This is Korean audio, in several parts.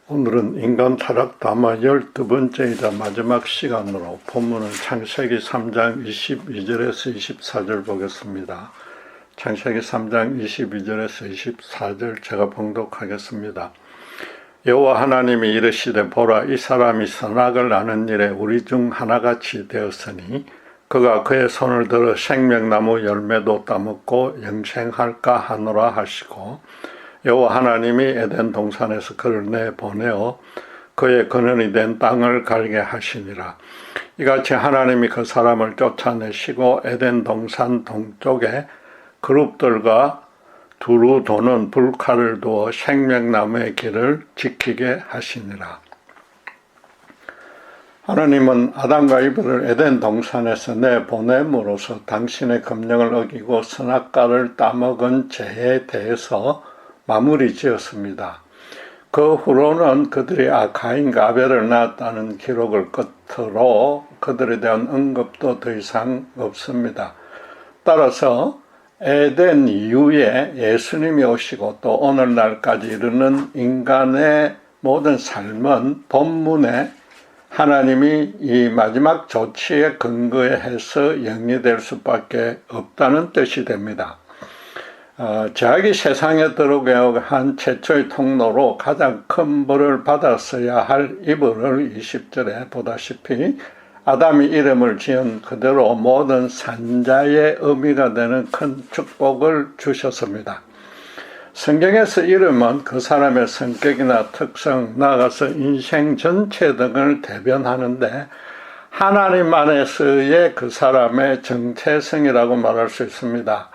오늘은 인간 타락 담화 12번째이자 마지막 시간으로 본문은 창세기 3장 22절에서 24절 보겠습니다. 창세기 3장 22절에서 24절 제가 봉독하겠습니다. 여호와 하나님이 이르시되 보라, 이 사람이 선악을 아는 일에 우리 중 하나같이 되었으니 그가 그의 손을 들어 생명나무 열매도 따먹고 영생할까 하노라 하시고, 여호와 하나님이 에덴 동산에서 그를 내보내어 그의 근원이 된 땅을 갈게 하시니라. 이같이 하나님이 그 사람을 쫓아내시고 에덴 동산 동쪽에 그룹들과 두루 도는 불칼을 두어 생명나무의 길을 지키게 하시니라. 하나님은 아담과 이브를 에덴 동산에서 내보냄으로써 당신의 검령을 어기고 선악과를 따먹은 죄에 대해서 마무리 지었습니다. 그 후로는 그들이 가인과 아벨을 낳았다는 기록을 끝으로 그들에 대한 언급도 더 이상 없습니다. 따라서 에덴 이후에 예수님이 오시고 또 오늘날까지 이르는 인간의 모든 삶은 본문에 하나님이 이 마지막 조치에 근거해서 영리될 수밖에 없다는 뜻이 됩니다. 죄악이 세상에 들어오게 한 최초의 통로로 가장 큰 벌을 받았어야 할 이브를 20절에 보다시피 아담이 이름을 지은 그대로 모든 산자의 의미가 되는 큰 축복을 주셨습니다. 성경에서 이름은 그 사람의 성격이나 특성, 나아가서 인생 전체 등을 대변하는데 하나님 안에서의 그 사람의 정체성이라고 말할 수 있습니다.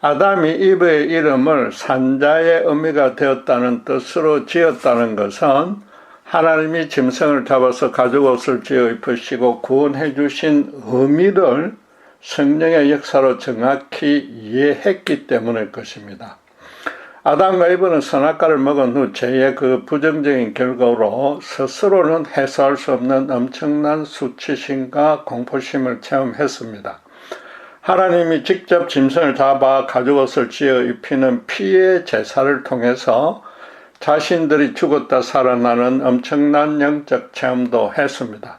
아담이 이브의 이름을 산자의 의미가 되었다는 뜻으로 지었다는 것은 하나님이 짐승을 잡아서 가죽옷을 지어 입히시고 구원해 주신 의미를 성령의 역사로 정확히 이해했기 때문일 것입니다. 아담과 이브는 선악과를 먹은 후 죄의 그 부정적인 결과로 스스로는 해소할 수 없는 엄청난 수치심과 공포심을 체험했습니다. 하나님이 직접 짐승을 잡아 가죽옷을 지어 입히는 피의 제사를 통해서 자신들이 죽었다 살아나는 엄청난 영적 체험도 했습니다.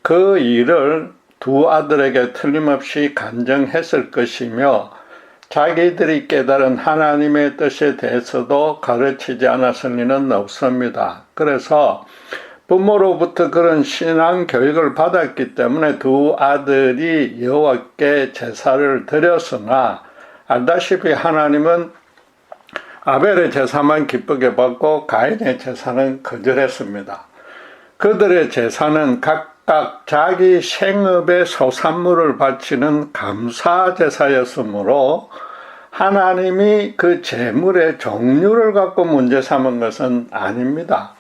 그 일을 두 아들에게 틀림없이 간증했을 것이며 자기들이 깨달은 하나님의 뜻에 대해서도 가르치지 않았을 리는 없습니다. 그래서 부모로부터 그런 신앙 교육을 받았기 때문에 두 아들이 여호와께 제사를 드렸으나 알다시피 하나님은 아벨의 제사만 기쁘게 받고 가인의 제사는 거절했습니다. 그들의 제사는 각각 자기 생업의 소산물을 바치는 감사 제사였으므로 하나님이 그 제물의 종류를 갖고 문제 삼은 것은 아닙니다.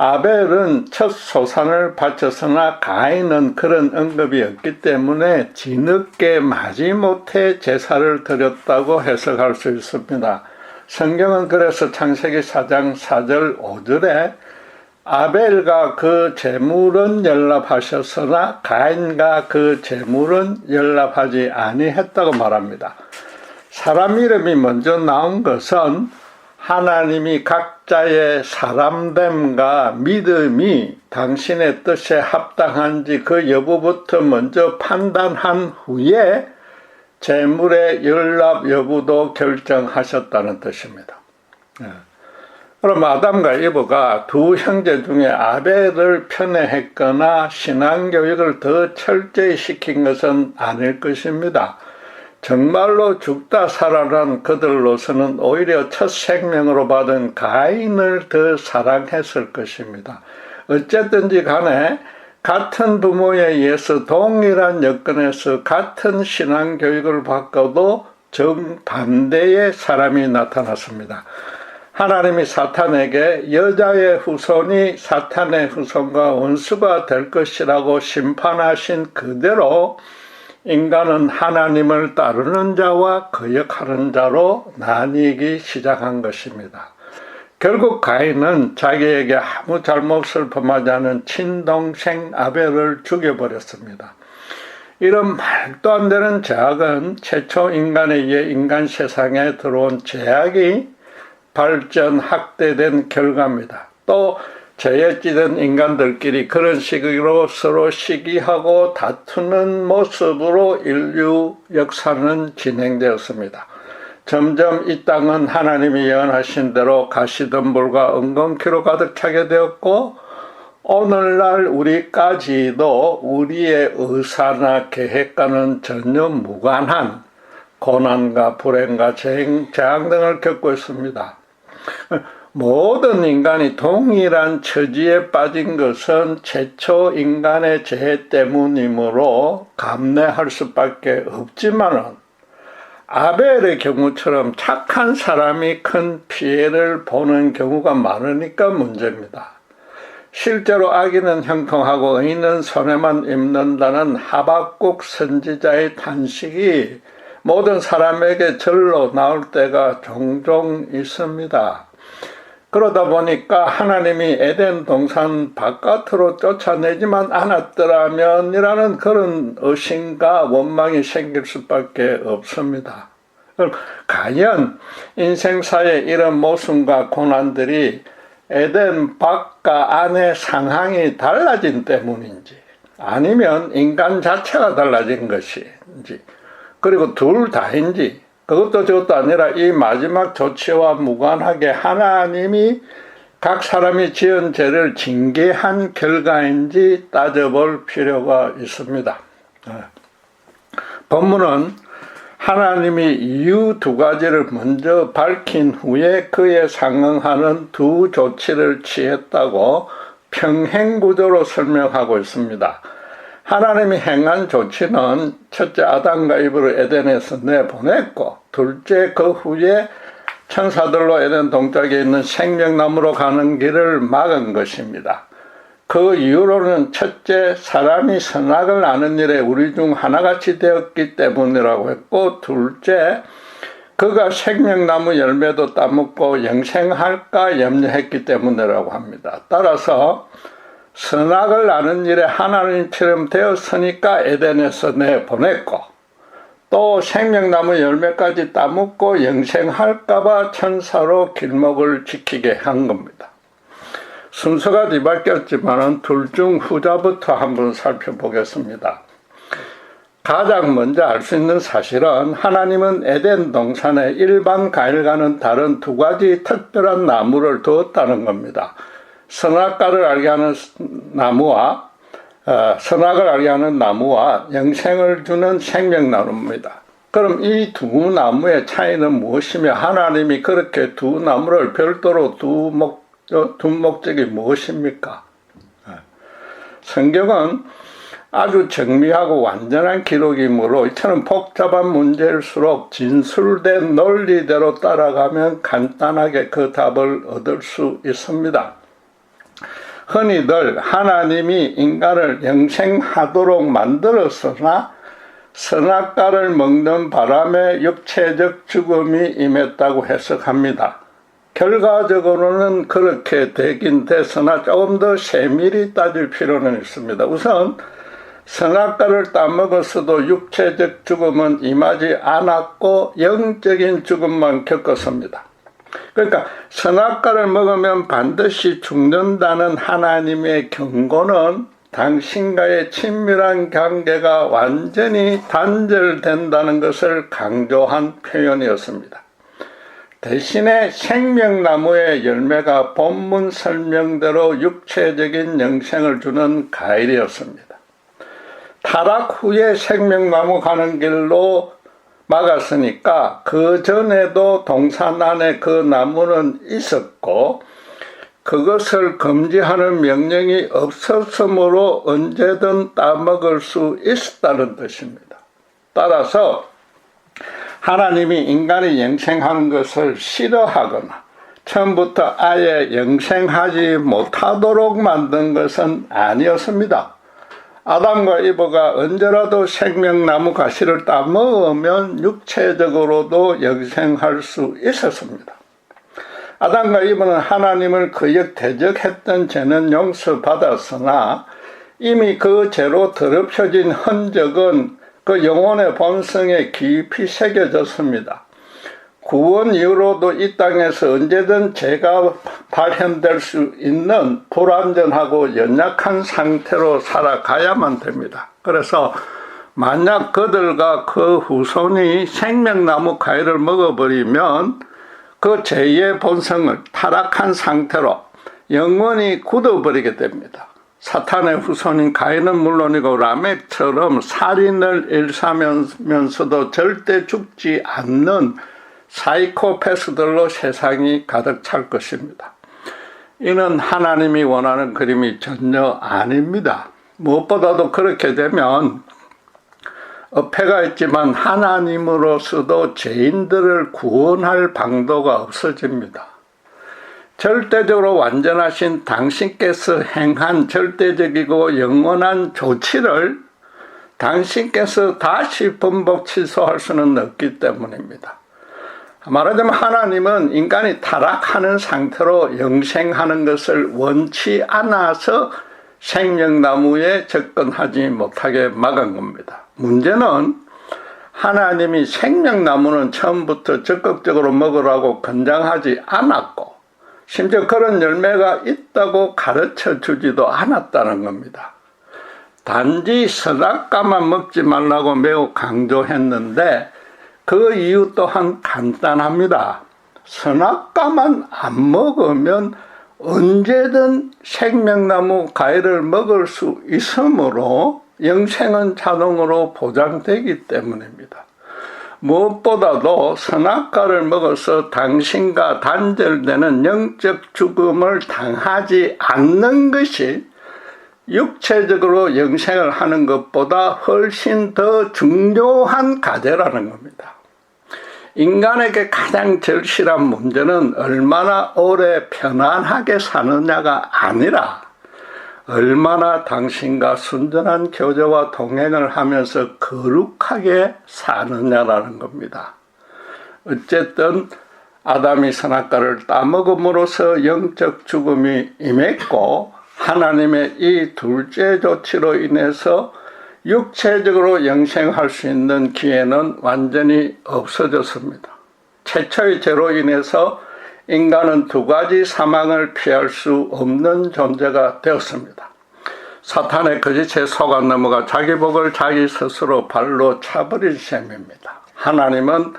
아벨은 첫 소산을 바쳤으나 가인은 그런 언급이 없기 때문에 뒤늦게 마지못해 제사를 드렸다고 해석할 수 있습니다. 성경은 그래서 창세기 4장 4절 5절에 아벨과 그 제물은 연락하셨으나 가인과 그 제물은 연락하지 아니했다고 말합니다. 사람 이름이 먼저 나온 것은 하나님이 각자의 사람됨과 믿음이 당신의 뜻에 합당한지 그 여부부터 먼저 판단한 후에 제물의 연락 여부도 결정하셨다는 뜻입니다. 그럼 아담과 이브가 두 형제 중에 아벨을 편애했거나 신앙교육을 더 철저히 시킨 것은 아닐 것입니다. 정말로 죽다 살아난 그들로서는 오히려 첫 생명으로 받은 가인을 더 사랑했을 것입니다. 어쨌든지 간에 같은 부모에 의해서 동일한 여건에서 같은 신앙교육을 받고도 정반대의 사람이 나타났습니다. 하나님이 사탄에게 여자의 후손이 사탄의 후손과 원수가 될 것이라고 심판하신 그대로 인간은 하나님을 따르는 자와 거역하는 자로 나뉘기 시작한 것입니다. 결국 가인은 자기에게 아무 잘못을 범하지 않은 친동생 아벨을 죽여버렸습니다. 이런 말도 안 되는 죄악은 최초 인간에 의해 인간 세상에 들어온 죄악이 발전 확대된 결과입니다. 또 죄에 찌든 인간들끼리 그런 식으로 서로 시기하고 다투는 모습으로 인류 역사는 진행되었습니다. 점점 이 땅은 하나님이 예언하신 대로 가시덤불과 은근키로 가득 차게 되었고, 오늘날 우리까지도 우리의 의사나 계획과는 전혀 무관한 고난과 불행과 재앙 등을 겪고 있습니다. 모든 인간이 동일한 처지에 빠진 것은 최초 인간의 죄 때문이므로 감내할 수밖에 없지만은, 아벨의 경우처럼 착한 사람이 큰 피해를 보는 경우가 많으니까 문제입니다. 실제로 악인은 형통하고 의인은 손해만 입는다는 하박국 선지자의 탄식이 모든 사람에게 절로 나올 때가 종종 있습니다. 그러다 보니까 하나님이 에덴 동산 바깥으로 쫓아내지만 않았더라면이라는 그런 의심과 원망이 생길 수밖에 없습니다. 그럼 과연 인생사의 이런 모순과 고난들이 에덴 밖과 안의 상황이 달라진 때문인지, 아니면 인간 자체가 달라진 것인지, 그리고 둘 다인지, 그것도 저것도 아니라 이 마지막 조치와 무관하게 하나님이 각 사람이 지은 죄를 징계한 결과인지 따져볼 필요가 있습니다. 본문은 하나님이 이유 두 가지를 먼저 밝힌 후에 그에 상응하는 두 조치를 취했다고 평행구조로 설명하고 있습니다. 하나님이 행한 조치는 첫째 아담과 이브를 에덴에서 내보냈고, 둘째 그 후에 천사들로 에덴 동쪽에 있는 생명나무로 가는 길을 막은 것입니다. 그 이유로는 첫째, 사람이 선악을 아는 일에 우리 중 하나같이 되었기 때문이라고 했고, 둘째, 그가 생명나무 열매도 따먹고 영생할까 염려했기 때문이라고 합니다. 따라서 선악을 아는 일에 하나님처럼 되었으니까 에덴에서 내보냈고, 또 생명나무 열매까지 따먹고 영생할까봐 천사로 길목을 지키게 한 겁니다. 순서가 뒤바뀌었지만 둘 중 후자부터 한번 살펴보겠습니다. 가장 먼저 알 수 있는 사실은 하나님은 에덴 동산에 일반 과일과는 다른 두 가지 특별한 나무를 두었다는 겁니다. 선악과를 알게 하는 나무와 선악을 알게 하는 나무와 영생을 주는 생명나무입니다. 그럼 이 두 나무의 차이는 무엇이며 하나님이 그렇게 두 나무를 별도로 둔 목적이 무엇입니까? 성경은 아주 정밀하고 완전한 기록이므로 이처럼 복잡한 문제일수록 진술된 논리대로 따라가면 간단하게 그 답을 얻을 수 있습니다. 흔히들 하나님이 인간을 영생하도록 만들었으나 선악과를 먹는 바람에 육체적 죽음이 임했다고 해석합니다. 결과적으로는 그렇게 되긴 됐으나 조금 더 세밀히 따질 필요는 있습니다. 우선 선악과를 따먹었어도 육체적 죽음은 임하지 않았고 영적인 죽음만 겪었습니다. 그러니까 선악과를 먹으면 반드시 죽는다는 하나님의 경고는 당신과의 친밀한 관계가 완전히 단절된다는 것을 강조한 표현이었습니다. 대신에 생명나무의 열매가 본문 설명대로 육체적인 영생을 주는 과일이었습니다. 타락 후에 생명나무 가는 길로 막았으니까 그 전에도 동산 안에 그 나무는 있었고 그것을 금지하는 명령이 없었으므로 언제든 따먹을 수 있었다는 뜻입니다. 따라서 하나님이 인간이 영생하는 것을 싫어하거나 처음부터 아예 영생하지 못하도록 만든 것은 아니었습니다. 아담과 이브가 언제라도 생명나무 가시를 따먹으면 육체적으로도 영생할 수 있었습니다. 아담과 이브는 하나님을 그역 대적했던 죄는 용서받았으나 이미 그 죄로 더럽혀진 흔적은 그 영혼의 본성에 깊이 새겨졌습니다. 구원 이후로도 이 땅에서 언제든 죄가 발현될 수 있는 불완전하고 연약한 상태로 살아가야만 됩니다. 그래서 만약 그들과 그 후손이 생명나무 과일을 먹어버리면 그 죄의 본성을 타락한 상태로 영원히 굳어버리게 됩니다. 사탄의 후손인 가인은 물론이고 라멕처럼 살인을 일삼으면서도 절대 죽지 않는 사이코패스들로 세상이 가득 찰 것입니다. 이는 하나님이 원하는 그림이 전혀 아닙니다. 무엇보다도 그렇게 되면 어폐가 있지만 하나님으로서도 죄인들을 구원할 방도가 없어집니다. 절대적으로 완전하신 당신께서 행한 절대적이고 영원한 조치를 당신께서 다시 번복 취소할 수는 없기 때문입니다. 말하자면 하나님은 인간이 타락하는 상태로 영생하는 것을 원치 않아서 생명나무에 접근하지 못하게 막은 겁니다. 문제는 하나님이 생명나무는 처음부터 적극적으로 먹으라고 권장하지 않았고 심지어 그런 열매가 있다고 가르쳐 주지도 않았다는 겁니다. 단지 선악과만 먹지 말라고 매우 강조했는데 그 이유 또한 간단합니다. 선악과만 안 먹으면 언제든 생명나무 과일을 먹을 수 있으므로 영생은 자동으로 보장되기 때문입니다. 무엇보다도 선악과를 먹어서 당신과 단절되는 영적 죽음을 당하지 않는 것이 육체적으로 영생을 하는 것보다 훨씬 더 중요한 과제라는 겁니다. 인간에게 가장 절실한 문제는 얼마나 오래 편안하게 사느냐가 아니라 얼마나 당신과 순전한 교제와 동행을 하면서 거룩하게 사느냐라는 겁니다. 어쨌든 아담이 선악과를 따먹음으로써 영적 죽음이 임했고 하나님의 이 둘째 조치로 인해서 육체적으로 영생할 수 있는 기회는 완전히 없어졌습니다. 최초의 죄로 인해서 인간은 두 가지 사망을 피할 수 없는 존재가 되었습니다. 사탄의 거짓에 속아 넘어가 자기 복을 자기 스스로 발로 차버릴 셈입니다. 하나님은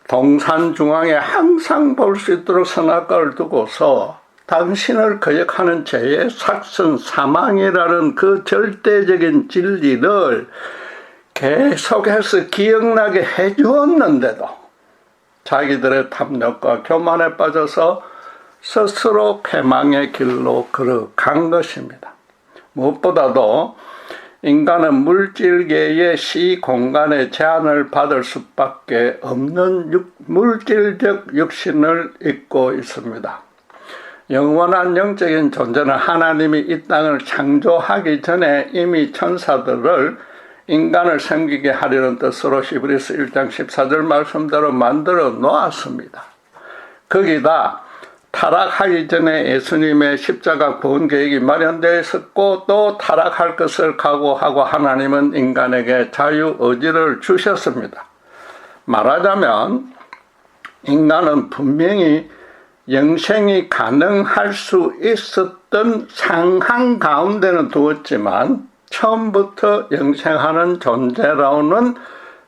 동산 중앙에 항상 볼 수 있도록 선악과를 두고서 당신을 거역하는 죄의 삭선 사망이라는 그 절대적인 진리를 계속해서 기억나게 해주었는데도 자기들의 탐욕과 교만에 빠져서 스스로 패망의 길로 걸어간 것입니다. 무엇보다도 인간은 물질계의 시공간의 제한을 받을 수밖에 없는 물질적 육신을 입고 있습니다. 영원한 영적인 존재는 하나님이 이 땅을 창조하기 전에 이미 천사들을 인간을 섬기게 하려는 뜻으로 히브리서 1장 14절 말씀대로 만들어 놓았습니다. 거기다 타락하기 전에 예수님의 십자가 구원 계획이 마련되어 있었고 또 타락할 것을 각오하고 하나님은 인간에게 자유의지를 주셨습니다. 말하자면 인간은 분명히 영생이 가능할 수 있었던 상황 가운데는 두었지만 처음부터 영생하는 존재로는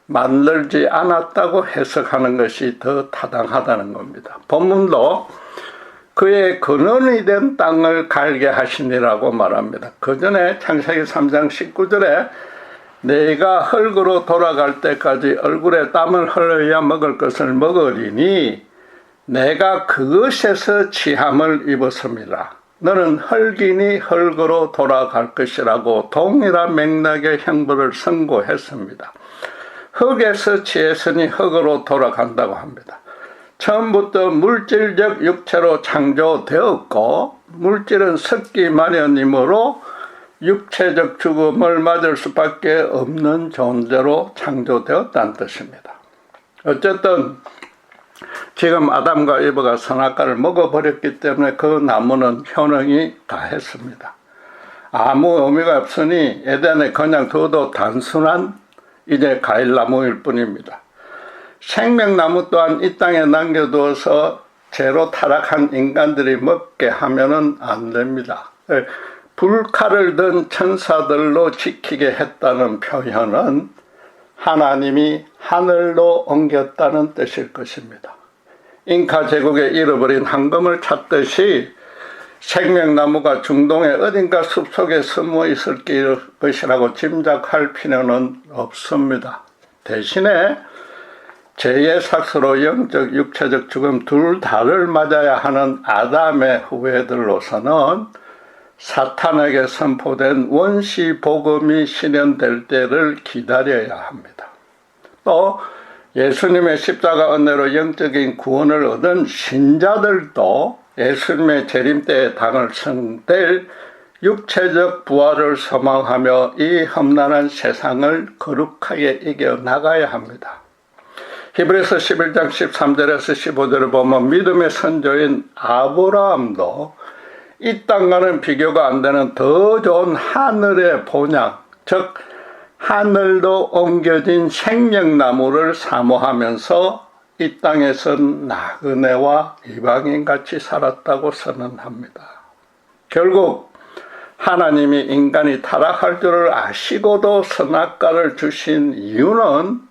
만들지 않았다고 해석하는 것이 더 타당하다는 겁니다. 본문도 그의 근원이 된 땅을 갈게 하시니라고 말합니다. 그 전에 창세기 3장 19절에 내가 흙으로 돌아갈 때까지 얼굴에 땀을 흘려야 먹을 것을 먹으리니 내가 그것에서 취함을 입었습니다. 너는 흙이니 흙으로 돌아갈 것이라고 동일한 맥락의 형벌을 선고했습니다. 흙에서 취했으니 흙으로 돌아간다고 합니다. 처음부터 물질적 육체로 창조되었고 물질은 썩기 마련이므로 육체적 죽음을 맞을 수밖에 없는 존재로 창조되었다는 뜻입니다. 어쨌든 지금 아담과 이브가 선악과를 먹어버렸기 때문에 그 나무는 효능이 다했습니다. 아무 의미가 없으니 에덴에 그냥 둬도 단순한 이제 과일나무일 뿐입니다. 생명나무 또한 이 땅에 남겨두어서 죄로 타락한 인간들이 먹게 하면은 안 됩니다. 불칼을 든 천사들로 지키게 했다는 표현은 하나님이 하늘로 옮겼다는 뜻일 것입니다. 잉카 제국에 잃어버린 황금을 찾듯이 생명나무가 중동의 어딘가 숲속에 숨어 있을 것이라고 짐작할 필요는 없습니다. 대신에 죄의 삭스로 영적, 육체적 죽음 둘 다를 맞아야 하는 아담의 후예들로서는 사탄에게 선포된 원시 복음이 실현될 때를 기다려야 합니다. 또 예수님의 십자가 은혜로 영적인 구원을 얻은 신자들도 예수님의 재림 때에 당을 육체적 부활을 소망하며 이 험난한 세상을 거룩하게 이겨나가야 합니다. 히브리서 11장 13절에서 15절을 보면 믿음의 선조인 아브라함도 이 땅과는 비교가 안 되는 더 좋은 하늘의 본향, 즉 하늘로 옮겨진 생명나무를 사모하면서 이 땅에서 나그네와 이방인같이 살았다고 선언합니다. 결국 하나님이 인간이 타락할 줄을 아시고도 선악과를 주신 이유는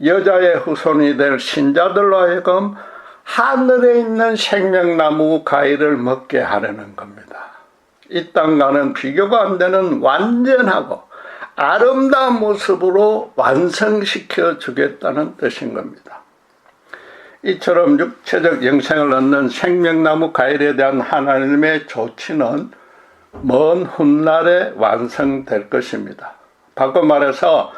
여자의 후손이 될 신자들로 하여금 하늘에 있는 생명나무 가위를 먹게 하려는 겁니다. 이 땅과는 비교가 안 되는 완전하고 아름다운 모습으로 완성시켜 주겠다는 뜻인 겁니다. 이처럼 육체적 영생을 얻는 생명나무 가일에 대한 하나님의 조치는 먼 훗날에 완성될 것입니다. 바꿔 말해서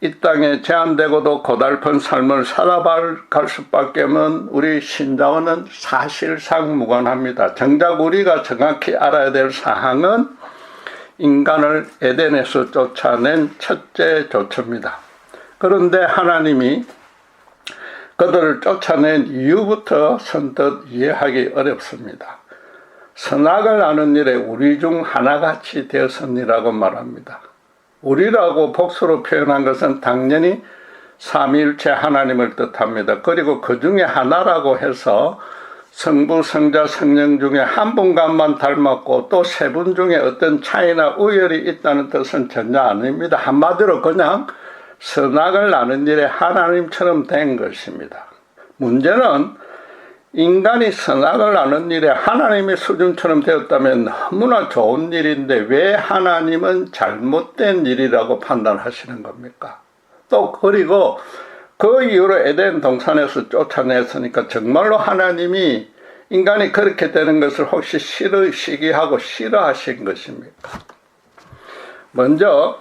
이 땅에 제한되고도 고달픈 삶을 살아갈 수밖에 없는 우리 신자원은 사실상 무관합니다. 정작 우리가 정확히 알아야 될 사항은 인간을 에덴에서 쫓아낸 첫째 조처입니다. 그런데 하나님이 그들을 쫓아낸 이유부터 선뜻 이해하기 어렵습니다. 선악을 아는 일에 우리 중 하나같이 되었으니라고 말합니다. 우리라고 복수로 표현한 것은 당연히 삼위일체 하나님을 뜻합니다. 그리고 그 중에 하나라고 해서 성부, 성자, 성령 중에 한 분간만 닮았고 또 세 분 중에 어떤 차이나 우열이 있다는 뜻은 전혀 아닙니다. 한마디로 그냥 선악을 나눈 일에 하나님처럼 된 것입니다. 문제는 인간이 선악을 나눈 일에 하나님의 수준처럼 되었다면 너무나 좋은 일인데 왜 하나님은 잘못된 일이라고 판단하시는 겁니까? 또 그리고 그 이후로 에덴 동산에서 쫓아냈으니까 정말로 하나님이 인간이 그렇게 되는 것을 혹시 시기하고 싫어하신 것입니까? 먼저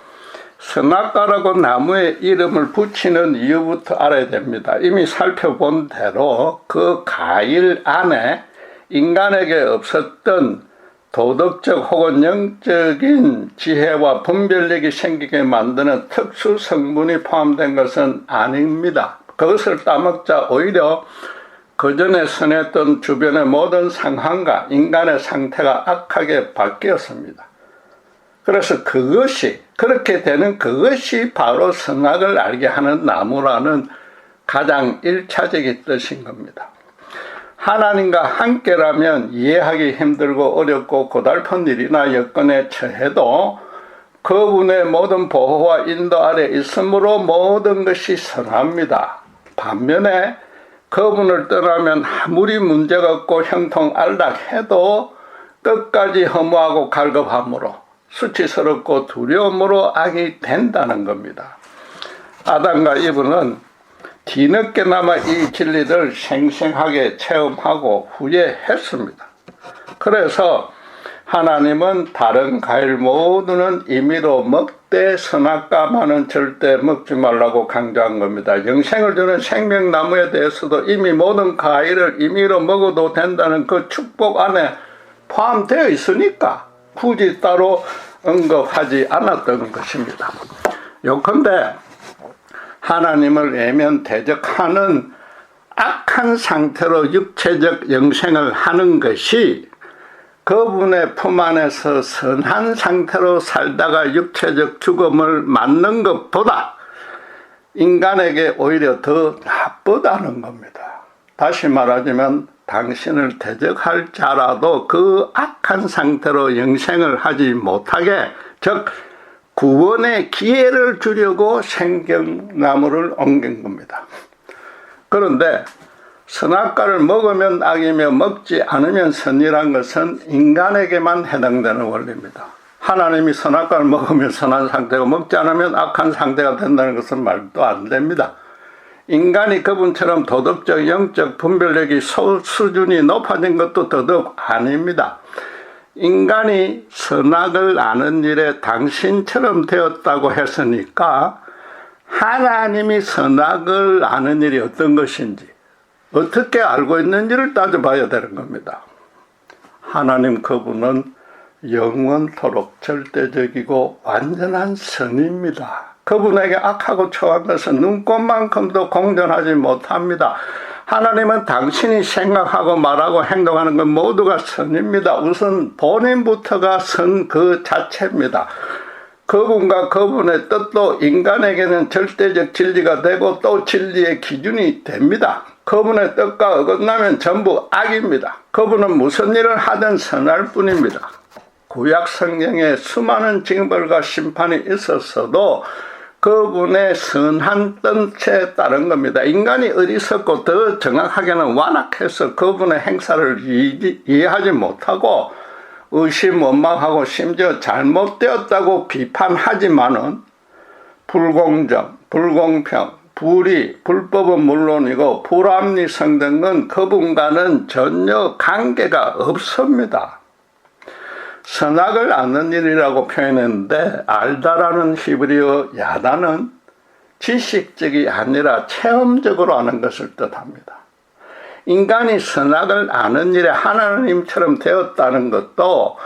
선악과라고 나무에 이름을 붙이는 이유부터 알아야 됩니다. 이미 살펴본 대로 그 과일 안에 인간에게 없었던 도덕적 혹은 영적인 지혜와 분별력이 생기게 만드는 특수 성분이 포함된 것은 아닙니다. 그것을 따먹자 오히려 그 전에 선했던 주변의 모든 상황과 인간의 상태가 악하게 바뀌었습니다. 그래서 그렇게 되는 그것이 바로 선악을 알게 하는 나무라는 가장 1차적인 뜻인 겁니다. 하나님과 함께라면 이해하기 힘들고 어렵고 고달픈 일이나 여건에 처해도 그분의 모든 보호와 인도 아래 있으므로 모든 것이 선합니다. 반면에 그분을 떠나면 아무리 문제가 없고 형통안락해도 끝까지 허무하고 갈급함으로 수치스럽고 두려움으로 악이 된다는 겁니다. 아담과 이브는 뒤늦게나마 이 진리를 생생하게 체험하고 후회했습니다. 그래서 하나님은 다른 과일 모두는 임의로 먹되 선악과만은 절대 먹지 말라고 강조한 겁니다. 영생을 주는 생명나무에 대해서도 이미 모든 과일을 임의로 먹어도 된다는 그 축복 안에 포함되어 있으니까 굳이 따로 언급하지 않았던 것입니다. 요컨대 하나님을 외면 대적하는 악한 상태로 육체적 영생을 하는 것이 그분의 품 안에서 선한 상태로 살다가 육체적 죽음을 맞는 것보다 인간에게 오히려 더 나쁘다는 겁니다. 다시 말하자면 당신을 대적할 자라도 그 악한 상태로 영생을 하지 못하게, 즉 구원의 기회를 주려고 생경나무를 옮긴 겁니다. 그런데 선악과를 먹으면 악이며 먹지 않으면 선이란 것은 인간에게만 해당되는 원리입니다. 하나님이 선악과를 먹으면 선한 상태고 먹지 않으면 악한 상태가 된다는 것은 말도 안 됩니다. 인간이 그분처럼 도덕적, 영적 분별력이 수준이 높아진 것도 더더욱 아닙니다. 인간이 선악을 아는 일에 당신처럼 되었다고 했으니까 하나님이 선악을 아는 일이 어떤 것인지, 어떻게 알고 있는지를 따져봐야 되는 겁니다. 하나님 그분은 영원토록 절대적이고 완전한 선입니다. 그분에게 악하고 초한 것은 눈꽃만큼도 공존하지 못합니다. 하나님은 당신이 생각하고 말하고 행동하는 것 모두가 선입니다. 우선 본인부터가 선 그 자체입니다. 그분과 그분의 뜻도 인간에게는 절대적 진리가 되고 또 진리의 기준이 됩니다. 그분의 뜻과 어긋나면 전부 악입니다. 그분은 무슨 일을 하든 선할 뿐입니다. 구약 성경에 수많은 징벌과 심판이 있었어도 그분의 선한 뜻에 따른 겁니다. 인간이 어리석고 더 정확하게는 완악해서 그분의 행사를 이해하지 못하고 의심 원망하고 심지어 잘못되었다고 비판하지만은 불공정, 불공평, 불의, 불법은 물론이고 불합리성 등은 그분과는 전혀 관계가 없습니다. 선악을 아는 일이라고 표현했는데 알다라는 히브리어 야다는 지식적이 아니라 체험적으로 아는 것을 뜻합니다. 인간이 선악을 아는 일에 하나님처럼 되었다는 것도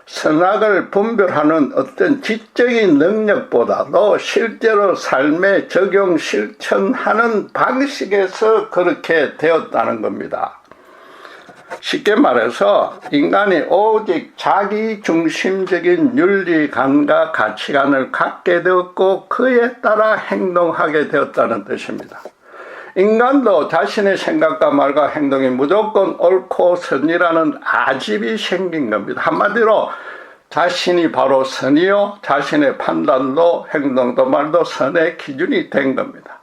선악을 분별하는 어떤 지적인 능력보다도 실제로 삶에 적용 실천하는 방식에서 그렇게 되었다는 겁니다. 쉽게 말해서 인간이 오직 자기 중심적인 윤리관과 가치관을 갖게 되었고 그에 따라 행동하게 되었다는 뜻입니다. 인간도 자신의 생각과 말과 행동이 무조건 옳고 선이라는 아집이 생긴 겁니다. 한마디로 자신이 바로 선이요, 자신의 판단도 행동도 말도 선의 기준이 된 겁니다.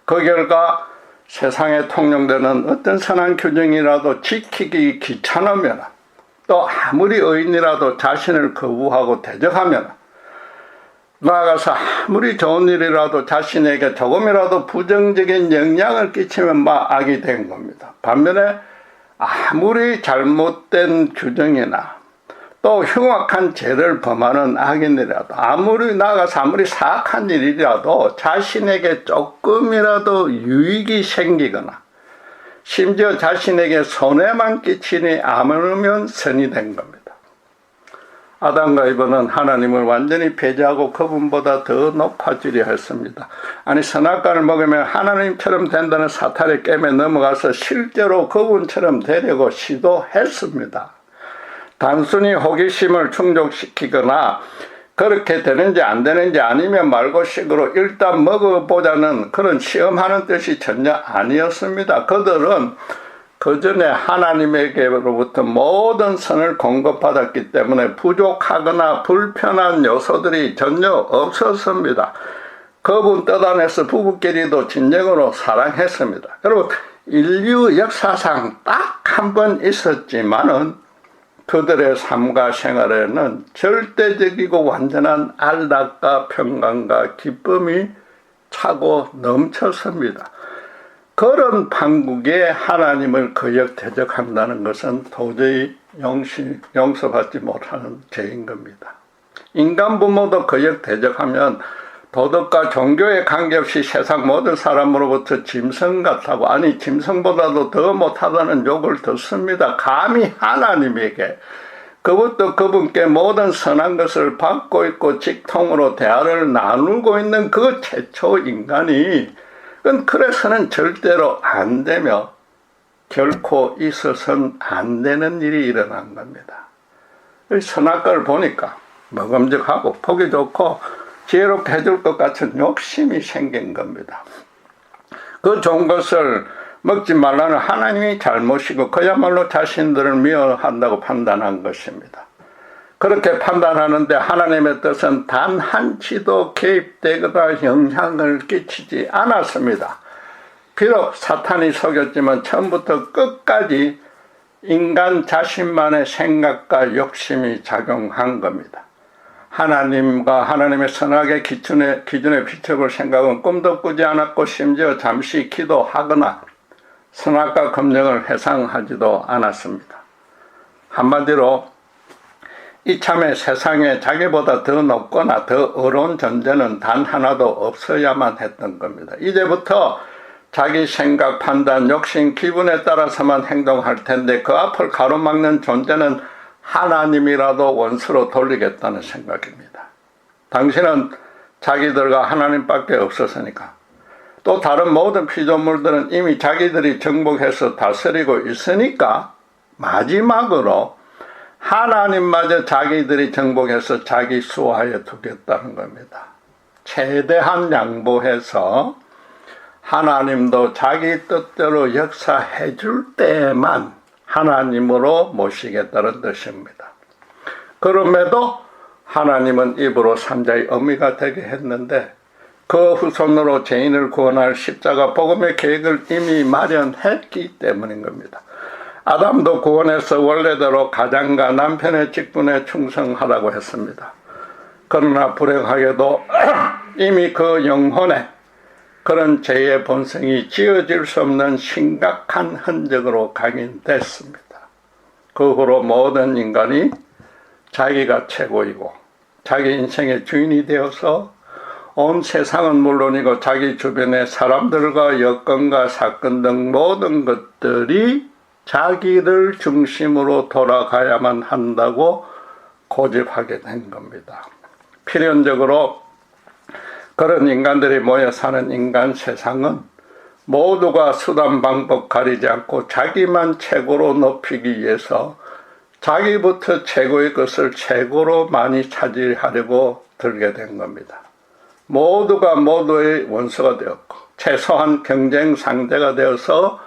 그 결과 세상에 통용되는 어떤 선한 규정이라도 지키기 귀찮으면, 또 아무리 의인이라도 자신을 거부하고 대적하면, 나아가서 아무리 좋은 일이라도 자신에게 조금이라도 부정적인 영향을 끼치면 악이 된 겁니다. 반면에 아무리 잘못된 규정이나 또 흉악한 죄를 범하는 악인이라도, 나아가서 아무리 사악한 일이라도 자신에게 조금이라도 유익이 생기거나 심지어 자신에게 손해만 끼치니 않으면 선이 된 겁니다. 아담과 이브는 하나님을 완전히 배제하고 그분보다 더 높아지려 했습니다. 아니, 선악과를 먹으면 하나님처럼 된다는 사탄의 게임에 넘어가서 실제로 그분처럼 되려고 시도했습니다. 단순히 호기심을 충족시키거나 그렇게 되는지 안 되는지 아니면 말고 식으로 일단 먹어보자는 그런 시험하는 뜻이 전혀 아니었습니다. 그들은 그 전에 하나님에게로부터 모든 선을 공급받았기 때문에 부족하거나 불편한 요소들이 전혀 없었습니다. 그분 뜻 안에서 부부끼리도 진정으로 사랑했습니다. 여러분, 인류 역사상 딱 한 번 있었지만은 그들의 삶과 생활에는 절대적이고 완전한 안락과 평강과 기쁨이 차고 넘쳤습니다. 그런 판국에 하나님을 거역 대적한다는 것은 도저히 용서받지 못하는 죄인 겁니다. 인간 부모도 거역 대적하면 도덕과 종교에 관계없이 세상 모든 사람으로부터 짐승 같다고, 아니 짐승보다도 더 못하다는 욕을 듣습니다. 감히 하나님에게, 그것도 그분께 모든 선한 것을 받고 있고 직통으로 대화를 나누고 있는 그 최초 인간이, 그래서는 절대로 안 되며 결코 있어서는 안 되는 일이 일어난 겁니다. 선악과를 보니까 먹음직하고 보기 좋고 지혜롭게 해줄 것 같은 욕심이 생긴 겁니다. 그 좋은 것을 먹지 말라는 하나님이 잘못이고 그야말로 자신들을 미워한다고 판단한 것입니다. 그렇게 판단하는데 하나님의 뜻은 단 한치도 개입되거나 영향을 끼치지 않았습니다. 비록 사탄이 속였지만 처음부터 끝까지 인간 자신만의 생각과 욕심이 작용한 겁니다. 하나님과 하나님의 선악의 기준에 비춰볼 생각은 꿈도 꾸지 않았고 심지어 잠시 기도하거나 선악과 검증을 회상하지도 않았습니다. 한마디로 이참에 세상에 자기보다 더 높거나 더 어려운 존재는 단 하나도 없어야만 했던 겁니다. 이제부터 자기 생각, 판단, 욕심, 기분에 따라서만 행동할 텐데 그 앞을 가로막는 존재는 하나님이라도 원수로 돌리겠다는 생각입니다. 당신은 자기들과 하나님밖에 없었으니까. 또 다른 모든 피조물들은 이미 자기들이 정복해서 다스리고 있으니까 마지막으로 하나님마저 자기들이 정복해서 자기 수하에 두겠다는 겁니다. 최대한 양보해서 하나님도 자기 뜻대로 역사해 줄 때만 하나님으로 모시겠다는 뜻입니다. 그럼에도 하나님은 입으로 삼자의 어미가 되게 했는데 그 후손으로 죄인을 구원할 십자가 복음의 계획을 이미 마련했기 때문인 겁니다. 아담도 구원해서 원래대로 가장과 남편의 직분에 충성하라고 했습니다. 그러나 불행하게도 이미 그 영혼에 그런 죄의 본성이 지워질 수 없는 심각한 흔적으로 각인됐습니다. 그 후로 모든 인간이 자기가 최고이고 자기 인생의 주인이 되어서 온 세상은 물론이고 자기 주변의 사람들과 여건과 사건 등 모든 것들이 자기를 중심으로 돌아가야만 한다고 고집하게 된 겁니다. 필연적으로 그런 인간들이 모여 사는 인간 세상은 모두가 수단 방법 가리지 않고 자기만 최고로 높이기 위해서 자기부터 최고의 것을 최고로 많이 차지하려고 들게 된 겁니다. 모두가 모두의 원수가 되었고 최소한 경쟁 상대가 되어서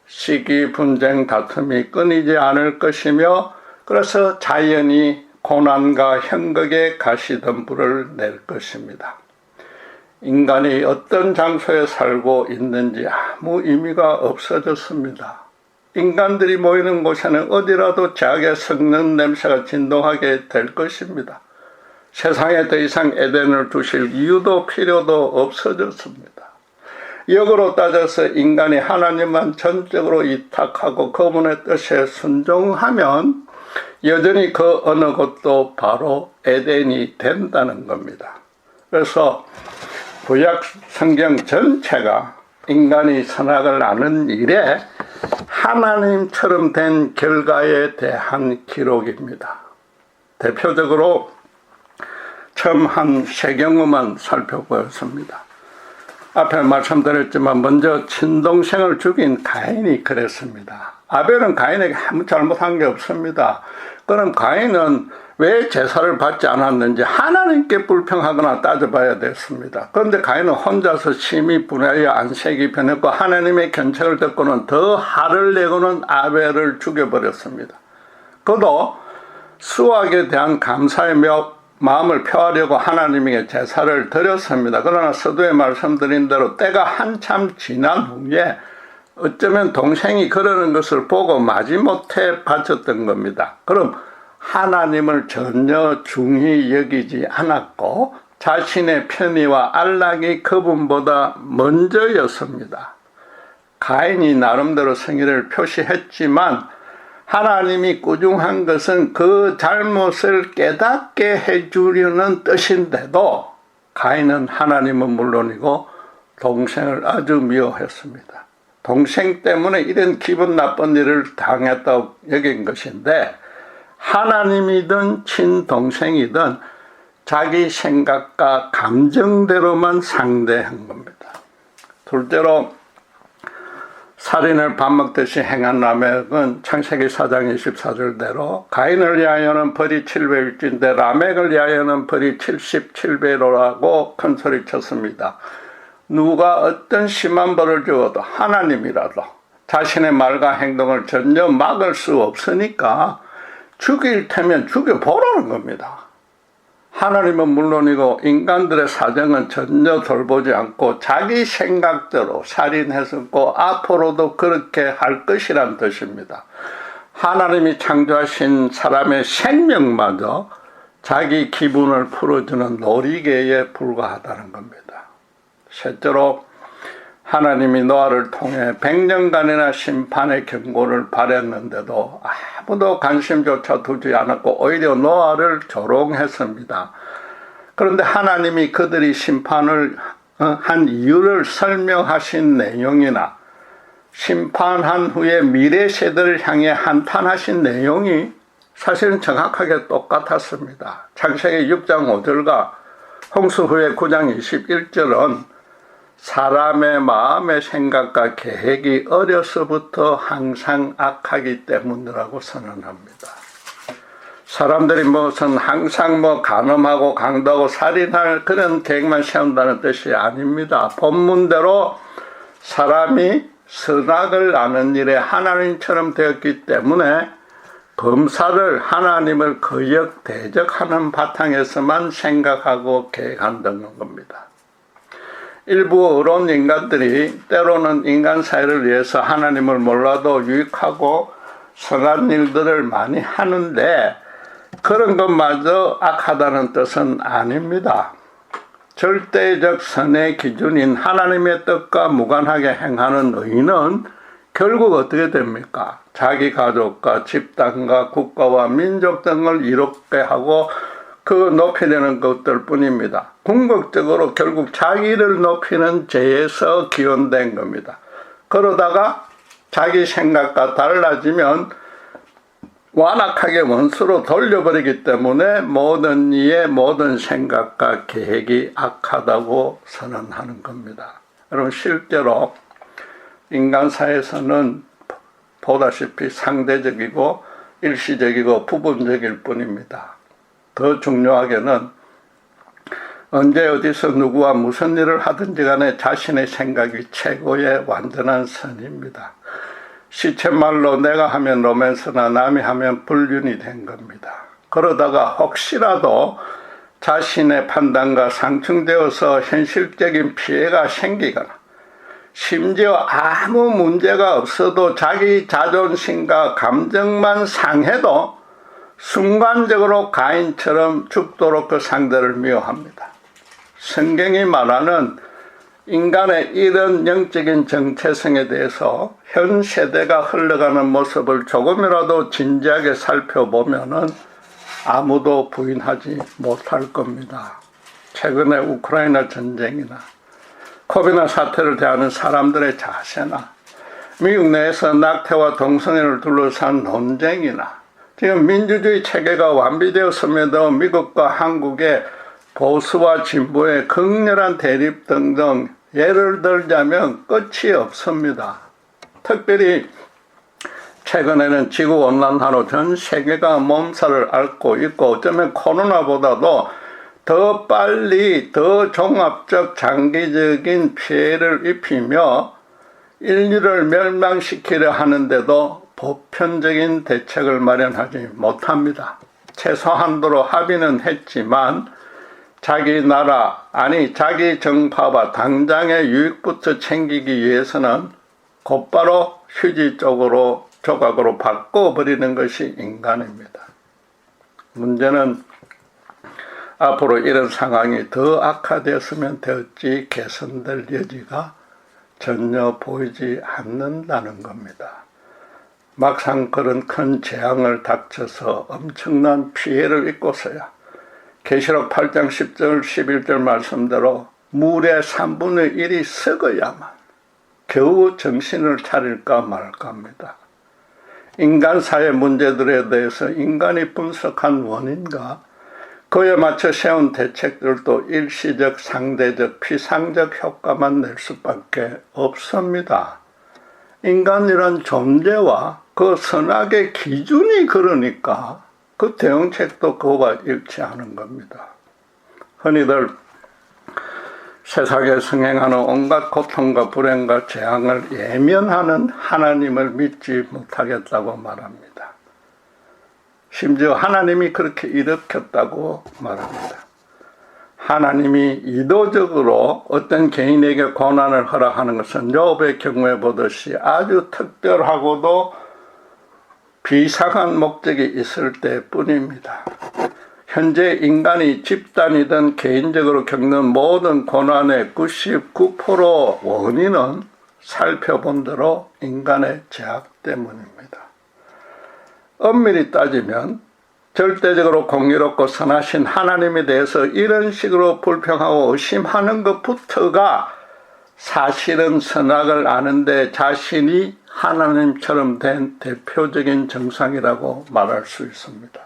시기, 분쟁, 다툼이 끊이지 않을 것이며 그래서 자연히 고난과 형극의 가시덤불을 낼 것입니다. 인간이 어떤 장소에 살고 있는지 아무 의미가 없어졌습니다. 인간들이 모이는 곳에는 어디라도 죄악의 썩는 냄새가 진동하게 될 것입니다. 세상에 더 이상 에덴을 두실 이유도 필요도 없어졌습니다. 역으로 따져서 인간이 하나님만 전적으로 이탁하고 그분의 뜻에 순종하면 여전히 그 어느 곳도 바로 에덴이 된다는 겁니다. 그래서 구약 성경 전체가 인간이 선악을 아는 일에 하나님처럼 된 결과에 대한 기록입니다. 대표적으로 처음 한 세 경우만 살펴보았습니다. 앞에 말씀드렸지만 먼저 친동생을 죽인 가인이 그랬습니다. 아벨은 가인에게 아무 잘못한 게 없습니다. 그럼 가인은 왜 제사를 받지 않았는지 하나님께 불평하거나 따져봐야 됐습니다. 그런데 가인은 혼자서 심히 분하여 안색이 변했고 하나님의 견책을 듣고는 더 화를 내고는 아벨을 죽여버렸습니다. 그도 수확에 대한 감사의 마음을 표하려고 하나님에게 제사를 드렸습니다. 그러나 서두에 말씀드린 대로 때가 한참 지난 후에 어쩌면 동생이 그러는 것을 보고 마지못해 바쳤던 겁니다. 그럼 하나님을 전혀 중히 여기지 않았고 자신의 편의와 안락이 그분보다 먼저였습니다. 가인이 나름대로 성의를 표시했지만 하나님이 꾸중한 것은 그 잘못을 깨닫게 해주려는 뜻인데도 가인은 하나님은 물론이고 동생을 아주 미워했습니다. 동생 때문에 이런 기분 나쁜 일을 당했다고 여긴 것인데 하나님이든 친동생이든 자기 생각과 감정대로만 상대한 겁니다. 둘째로 살인을 밥 먹듯이 행한 라멕은 창세기 4장 24절대로 가인을 위하여는 벌이 700일진데 라멕을 위하여는 벌이 77배로라고 큰소리 쳤습니다. 누가 어떤 심한 벌을 주어도 하나님이라도 자신의 말과 행동을 전혀 막을 수 없으니까 죽일 테면 죽여보라는 겁니다. 하나님은 물론이고 인간들의 사정은 전혀 돌보지 않고 자기 생각대로 살인했었고 앞으로도 그렇게 할 것이란 뜻입니다. 하나님이 창조하신 사람의 생명마저 자기 기분을 풀어주는 놀이개에 불과하다는 겁니다. 셋째로 하나님이 노아를 통해 100년간이나 심판의 경고를 바랬는데도 아무도 관심조차 두지 않았고 오히려 노아를 조롱했습니다. 그런데 하나님이 그들이 심판을 한 이유를 설명하신 내용이나 심판한 후에 미래 세대를 향해 한탄하신 내용이 사실은 정확하게 똑같았습니다. 창세기 6장 5절과 홍수 후에 9장 21절은 사람의 마음의 생각과 계획이 어려서부터 항상 악하기 때문이라고 선언합니다. 사람들이 무슨 항상 간음하고 강도하고 살인할 그런 계획만 세운다는 뜻이 아닙니다. 본문대로 사람이 선악을 아는 일에 하나님처럼 되었기 때문에 범사를 하나님을 거역대적하는 바탕에서만 생각하고 계획한다는 겁니다. 일부 어려운 인간들이 때로는 인간 사회를 위해서 하나님을 몰라도 유익하고 선한 일들을 많이 하는데 그런 것마저 악하다는 뜻은 아닙니다. 절대적 선의 기준인 하나님의 뜻과 무관하게 행하는 의인은 결국 어떻게 됩니까? 자기 가족과 집단과 국가와 민족 등을 이롭게 하고 그 높이려는 것들 뿐입니다. 궁극적으로 결국 자기를 높이는 죄에서 기원된 겁니다. 그러다가 자기 생각과 달라지면 완악하게 원수로 돌려버리기 때문에 모든 이의 모든 생각과 계획이 악하다고 선언하는 겁니다. 여러분 실제로 인간사에서는 보다시피 상대적이고 일시적이고 부분적일 뿐입니다. 더 중요하게는 언제 어디서 누구와 무슨 일을 하든지 간에 자신의 생각이 최고의 완전한 선입니다. 시쳇말로 내가 하면 로맨스나 남이 하면 불륜이 된 겁니다. 그러다가 혹시라도 자신의 판단과 상충되어서 현실적인 피해가 생기거나 심지어 아무 문제가 없어도 자기 자존심과 감정만 상해도 순간적으로 가인처럼 죽도록 그 상대를 미워합니다. 성경이 말하는 인간의 이런 영적인 정체성에 대해서 현 세대가 흘러가는 모습을 조금이라도 진지하게 살펴보면은 아무도 부인하지 못할 겁니다. 최근에 우크라이나 전쟁이나 코비드 사태를 대하는 사람들의 자세나 미국 내에서 낙태와 동성애를 둘러싼 논쟁이나 지금 민주주의 체계가 완비되었음에도 미국과 한국의 보수와 진보의 극렬한 대립 등등 예를 들자면 끝이 없습니다. 특별히 최근에는 지구온난화로 전 세계가 몸살을 앓고 있고 어쩌면 코로나보다도 더 빨리 더 종합적 장기적인 피해를 입히며 인류를 멸망시키려 하는데도 보편적인 대책을 마련하지 못합니다. 최소한도로 합의는 했지만 자기 나라 아니 자기 정파와 당장의 유익부터 챙기기 위해서는 곧바로 휴지 쪽으로 조각으로 바꿔버리는 것이 인간입니다. 문제는 앞으로 이런 상황이 더 악화되었으면 되었지 개선될 여지가 전혀 보이지 않는다는 겁니다. 막상 그런 큰 재앙을 닥쳐서 엄청난 피해를 입고서야 계시록 8장 10절 11절 말씀대로 물의 3분의 1이 썩어야만 겨우 정신을 차릴까 말까 합니다. 인간 사회 문제들에 대해서 인간이 분석한 원인과 그에 맞춰 세운 대책들도 일시적, 상대적, 피상적 효과만 낼 수밖에 없습니다. 인간이란 존재와 그 선악의 기준이 그러니까 그 대응책도 그와 일치하는 겁니다. 흔히들 세상에 성행하는 온갖 고통과 불행과 재앙을 예면하는 하나님을 믿지 못하겠다고 말합니다. 심지어 하나님이 그렇게 일으켰다고 말합니다. 하나님이 의도적으로 어떤 개인에게 고난을 허락하는 것은 욥의 경우에 보듯이 아주 특별하고도 비상한 목적이 있을 때뿐입니다. 현재 인간이 집단이든 개인적으로 겪는 모든 고난의 99% 원인은 살펴본 대로 인간의 죄악 때문입니다. 엄밀히 따지면 절대적으로 공의롭고 선하신 하나님에 대해서 이런 식으로 불평하고 의심하는 것부터가 사실은 선악을 아는데 자신이 하나님처럼 된 대표적인 정상이라고 말할 수 있습니다.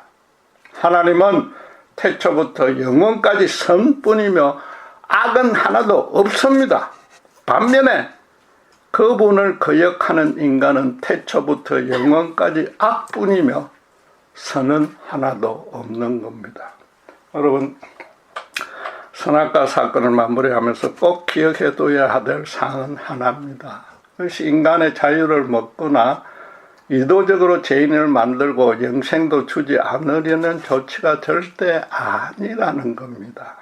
하나님은 태초부터 영원까지 선뿐이며 악은 하나도 없습니다. 반면에 그분을 거역하는 인간은 태초부터 영원까지 악뿐이며 선은 하나도 없는 겁니다. 여러분, 선악과 사건을 마무리하면서 꼭 기억해둬야 될 사항은 하나입니다. 그것이 인간의 자유를 먹거나 의도적으로 죄인을 만들고 영생도 주지 않으려는 조치가 절대 아니라는 겁니다.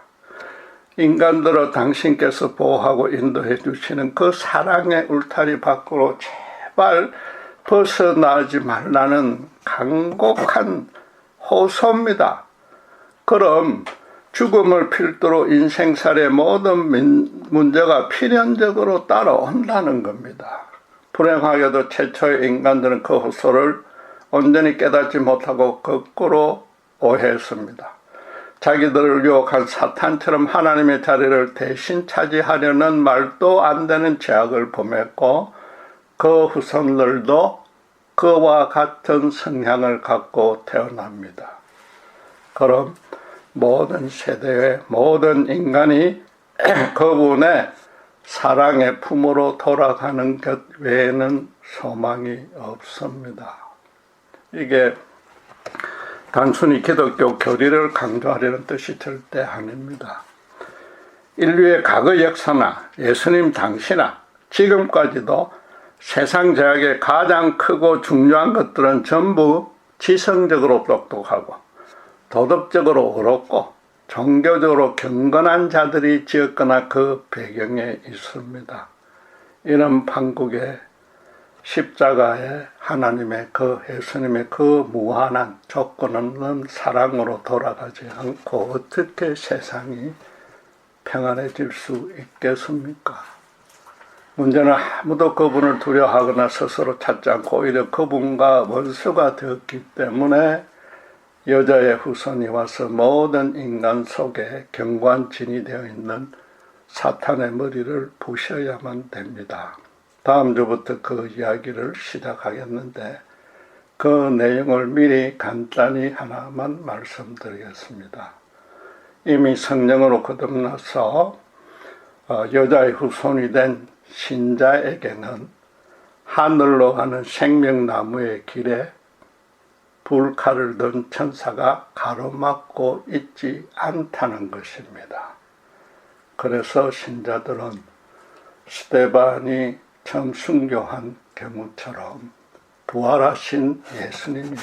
인간들을 당신께서 보호하고 인도해 주시는 그 사랑의 울타리 밖으로 제발 벗어나지 말라는 간곡한 호소입니다. 그럼 죽음을 필두로 인생살의 모든 문제가 필연적으로 따라온다는 겁니다. 불행하게도 최초의 인간들은 그 호소를 온전히 깨닫지 못하고 거꾸로 오해했습니다. 자기들을 유혹한 사탄처럼 하나님의 자리를 대신 차지하려는 말도 안 되는 죄악을 범했고 그 후손들도 그와 같은 성향을 갖고 태어납니다. 그럼 모든 세대의 모든 인간이 그분의 사랑의 품으로 돌아가는 것 외에는 소망이 없습니다. 이게 단순히 기독교 교리를 강조하려는 뜻이 절대 아닙니다. 인류의 과거 역사나 예수님 당시나 지금까지도 세상 죄악의 가장 크고 중요한 것들은 전부 지성적으로 똑똑하고 도덕적으로 옳고 종교적으로 경건한 자들이 지었거나 그 배경에 있습니다. 이런 판국에 십자가에 하나님의 그 예수님의 그 무한한 조건 없는 사랑으로 돌아가지 않고 어떻게 세상이 평안해질 수 있겠습니까? 문제는 아무도 그분을 두려워하거나 스스로 찾지 않고 오히려 그분과 원수가 되었기 때문에 여자의 후손이 와서 모든 인간 속에 경관진이 되어 있는 사탄의 머리를 부셔야만 됩니다. 다음 주부터 그 이야기를 시작하겠는데 그 내용을 미리 간단히 하나만 말씀드리겠습니다. 이미 성령으로 거듭나서 여자의 후손이 된 신자에게는 하늘로 가는 생명나무의 길에 불칼을 든 천사가 가로막고 있지 않다는 것입니다. 그래서 신자들은 스데반이 처음 순교한 경우처럼 부활하신 예수님이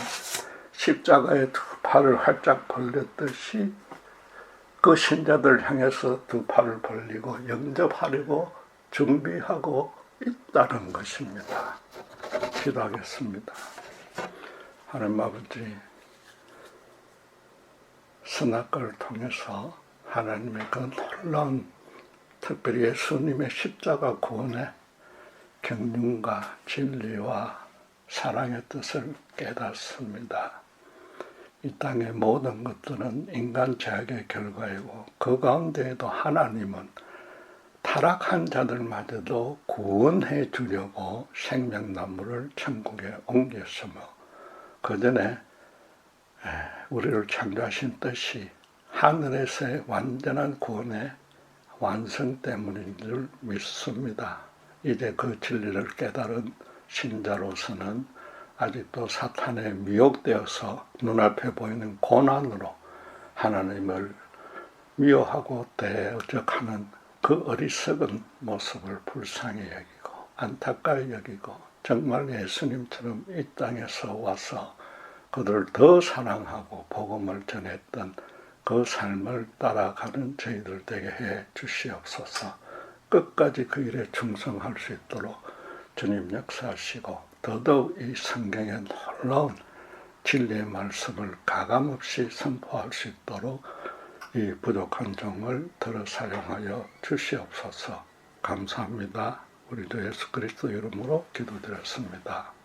십자가에 두 팔을 활짝 벌렸듯이 그 신자들 향해서 두 팔을 벌리고 영접하려고 준비하고 있다는 것입니다. 기도하겠습니다. 하나님 아버지, 선악과를 통해서 하나님의 그 놀라운 특별히 예수님의 십자가 구원의 경륜과 진리와 사랑의 뜻을 깨닫습니다. 이 땅의 모든 것들은 인간 죄악의 결과이고 그 가운데에도 하나님은 타락한 자들마저도 구원해 주려고 생명나무를 천국에 옮겼으며 그 전에 우리를 창조하신 뜻이 하늘에서의 완전한 구원의 완성 때문인 줄 믿습니다. 이제 그 진리를 깨달은 신자로서는 아직도 사탄에 미혹되어서 눈앞에 보이는 고난으로 하나님을 미워하고 대적하는 그 어리석은 모습을 불쌍히 여기고 안타까이 여기고 정말 예수님처럼 이 땅에서 와서 그들을 더 사랑하고 복음을 전했던 그 삶을 따라가는 저희들 되게 해 주시옵소서. 끝까지 그 일에 충성할 수 있도록 주님 역사하시고 더더욱 이 성경의 놀라운 진리의 말씀을 가감없이 선포할 수 있도록 이 부족한 종을 들어 사용하여 주시옵소서. 감사합니다. 우리 주 예수 그리스도 이름으로 기도드렸습니다.